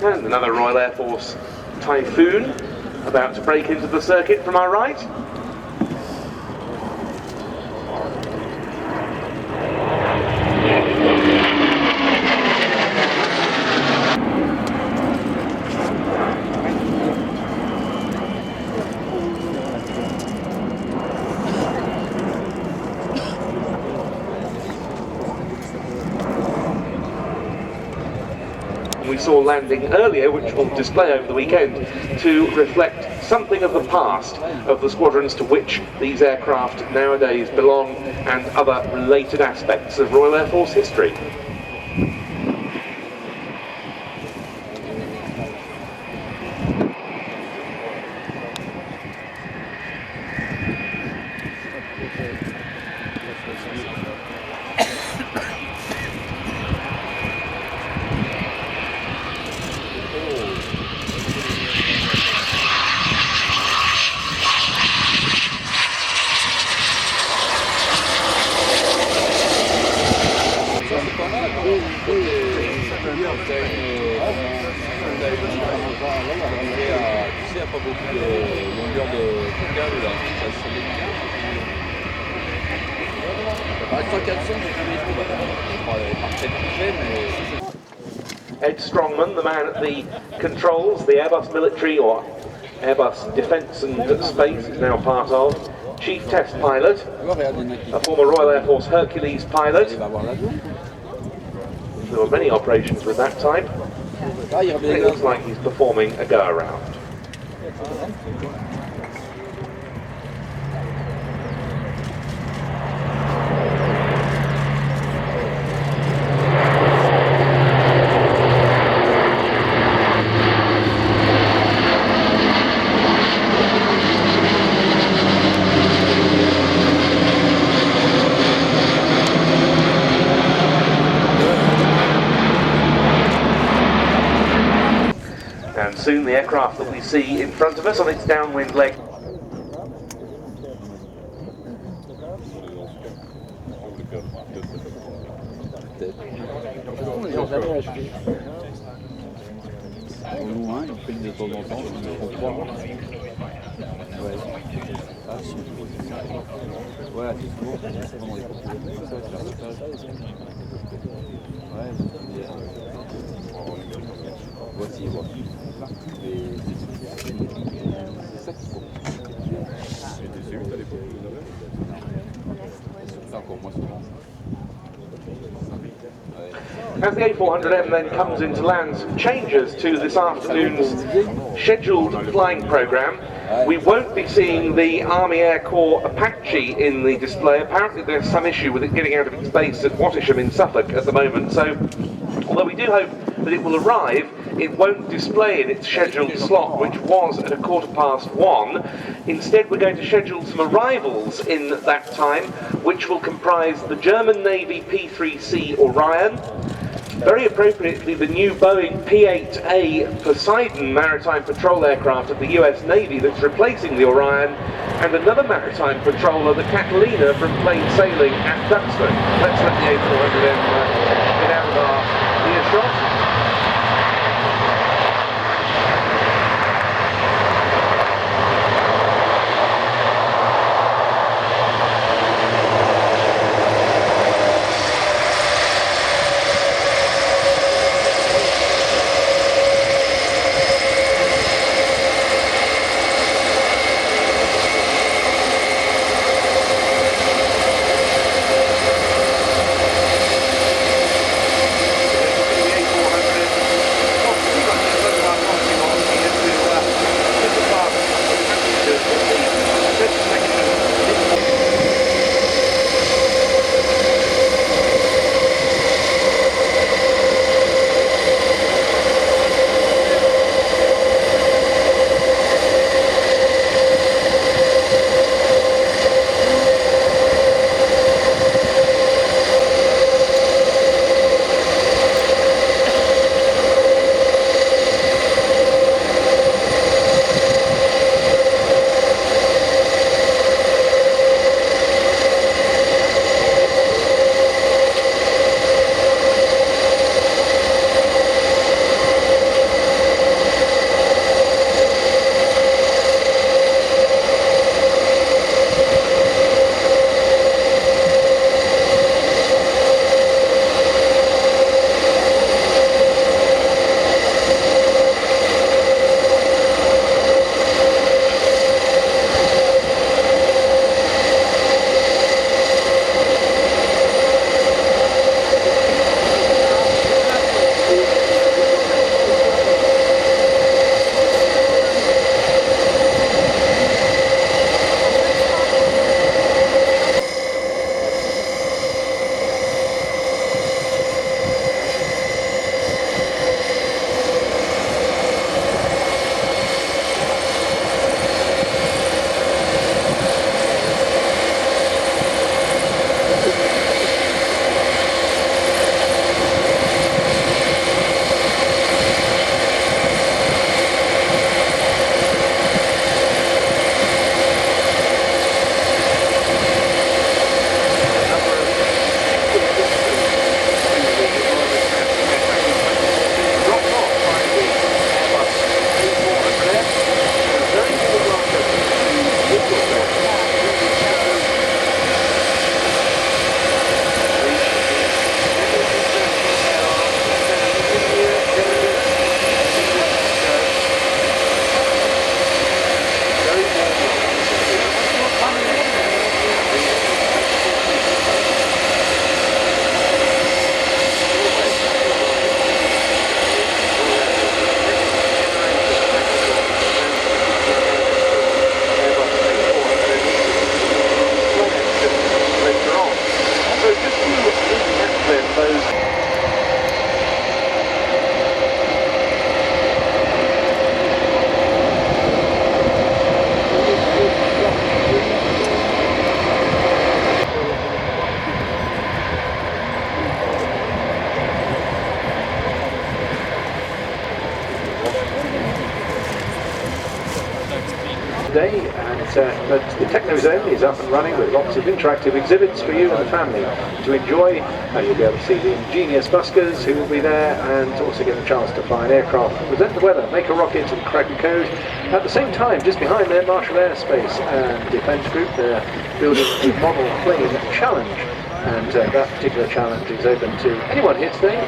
And another Royal Air Force Typhoon about to break into the circuit from our right. We saw landing earlier, which will display over the weekend, to reflect something of the past of the squadrons to which these aircraft nowadays belong and other related aspects of Royal Air Force history. Ed Strongman, the man at the controls, the Airbus military or Airbus Defence and Space is now part of, chief test pilot, a former Royal Air Force Hercules pilot. There were many operations with that type. It looks like he's performing a go-around. And soon the aircraft that we see in front of us on its downwind leg. As the A400M then comes into land, some changes to this afternoon's scheduled flying programme. We won't be seeing the Army Air Corps Apache in the display. Apparently there's some issue with it getting out of its base at Wattisham in Suffolk at the moment, so although we do hope that it will arrive, it won't display in its scheduled slot, which was at 1:15. Instead, we're going to schedule some arrivals in that time, which will comprise the German Navy P-3C Orion, very appropriately the new Boeing P-8A Poseidon maritime patrol aircraft of the US Navy that's replacing the Orion, and another maritime patroller, the Catalina from plain sailing at Duxford. Let's let the A400M get out of our earshot. today, but the Techno Zone is up and running with lots of interactive exhibits for you and the family to enjoy. You'll be able to see the ingenious buskers who will be there, and also get a chance to fly an aircraft, present the weather, make a rocket and crack a code. At the same time, just behind there, Marshall Aerospace and Defence Group, they're building a model plane challenge. And that particular challenge is open to anyone here today,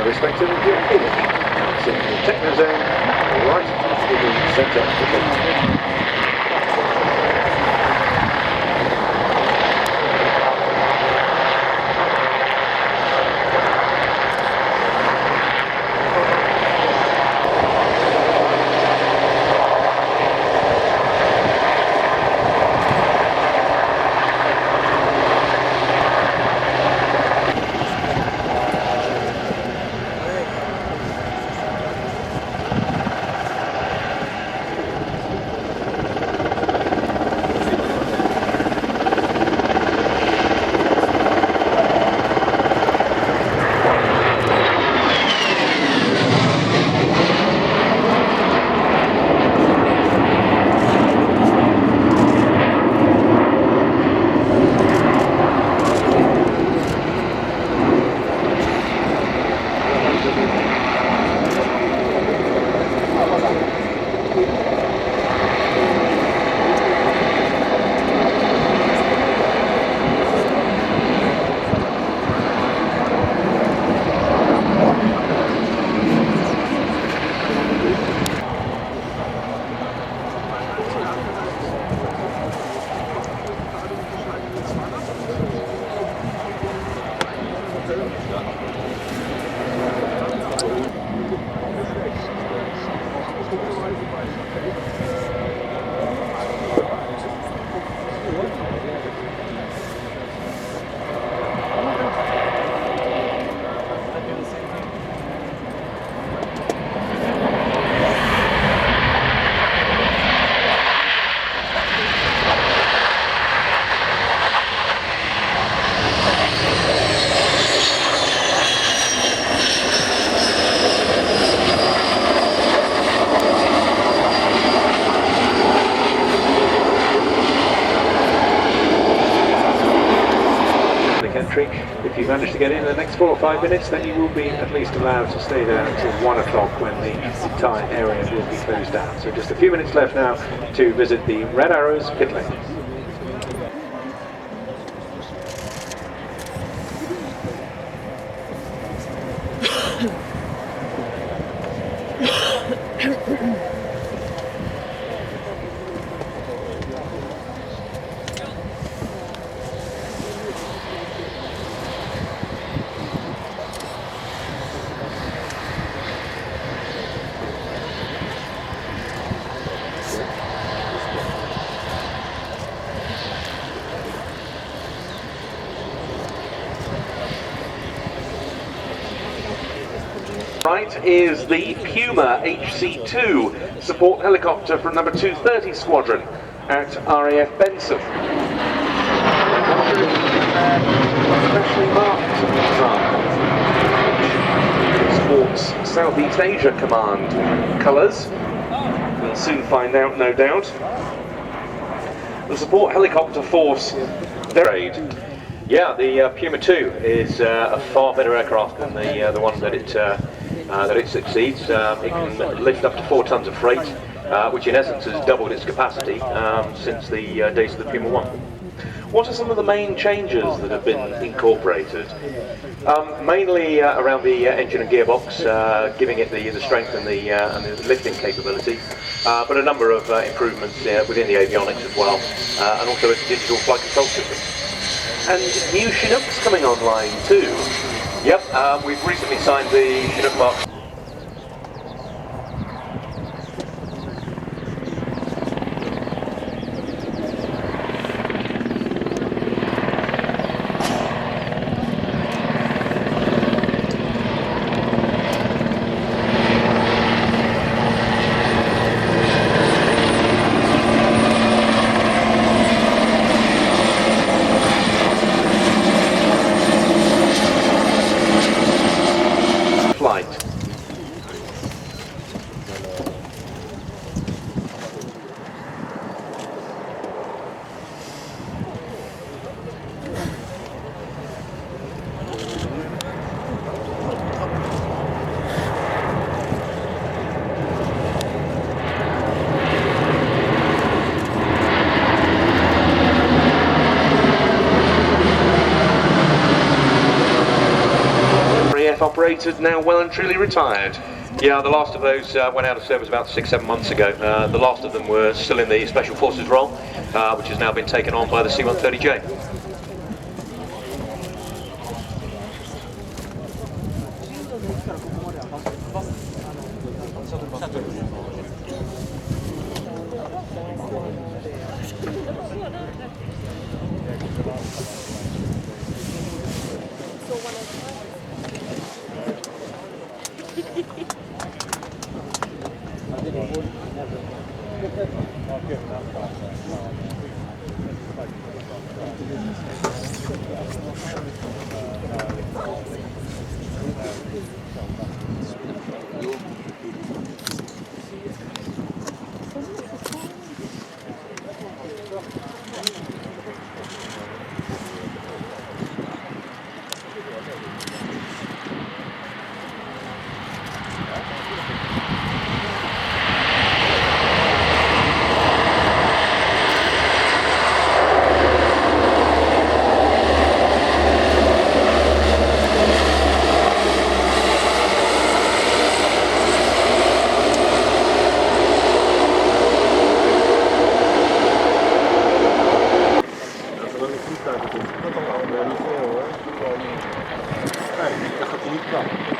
irrespective of your age. It's in the Techno Zone, right in the centre of the place. If you manage to get in the next 4 or 5 minutes, then you will be at least allowed to stay there until 1 o'clock when the entire area will be closed down. So just a few minutes left now to visit the Red Arrows pit lane. Right is the Puma HC-2 support helicopter from number 230 Squadron at RAF Benson. Specially marked sports Southeast Asia Command colours. We'll soon find out, no doubt. The support helicopter force, their aid. Yeah, the Puma 2 is a far better aircraft than the one that it succeeds. It can lift up to 4 tons of freight, which in essence has doubled its capacity since the days of the Puma 1. What are some of the main changes that have been incorporated? Mainly around the engine and gearbox, giving it the strength and the lifting capability, but a number of improvements within the avionics as well, and also its digital flight control system. And new Chinooks coming online too. Yep, we've recently signed the Chinook Mark. Flight. operated, now well and truly retired. Yeah, the last of those went out of service about 6-7 months ago. The last of them were still in the Special Forces role, which has now been taken on by the C-130J. Dat gaat hij niet klappen.